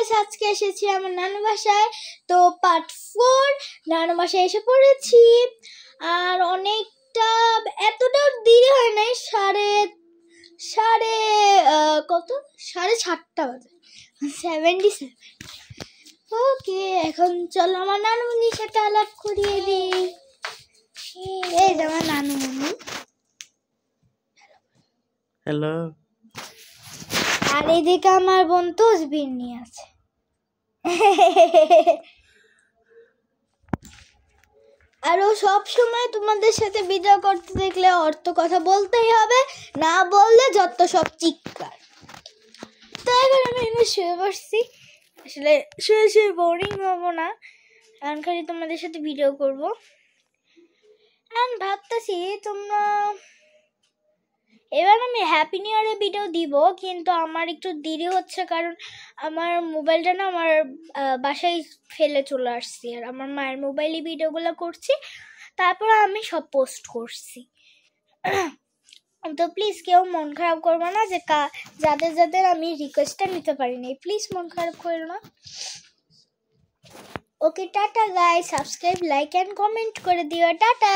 Guys, আজকে এসেছি আমার নানু বাসায়। তো পার্ট 4 নানু বাসায় এসে পড়েছি। আর অনেকটা এতটা দেরি হয় নাই, সাড়ে কত 7:30 বাজে, 77। ওকে, এখন চলো আমার নানুমনির সাথে আলাপ করিয়ে দিই। এই যে আমার নানুমনি। হ্যালো। আর এদিকে আমার বোন তসবির নিয়ে আছে। আর ও সব সময় তোমাদের সাথে ভিডিও করতে দেখলে অর্থ কথা বলতেই হবে, না বললে যত সব চিৎকার। তো এবার আমি শুয়ে বসছি। আসলে শুয়ে বোরিং হবো না, কারণ খালি তোমাদের সাথে ভিডিও করবো। আর ভাবতেছি তোমরা এবার আমি হ্যাপি নিউ ইয়ারের ভিডিও দিব, কিন্তু আমার একটু দেরি হচ্ছে, কারণ আমার মোবাইলটা না আমার বাসায় ফেলে চলে আসছি। আর আমার মায়ের মোবাইলে ভিডিওগুলো করছি, তারপর আমি সব পোস্ট করছি। তো প্লিজ কেউ মন খারাপ করবো না, যে যাদের আমি রিকোয়েস্টটা নিতে পারিনি, প্লিজ মন খারাপ করো না। Okay, tata guys, subscribe, like and comment করে দিও। টাটা।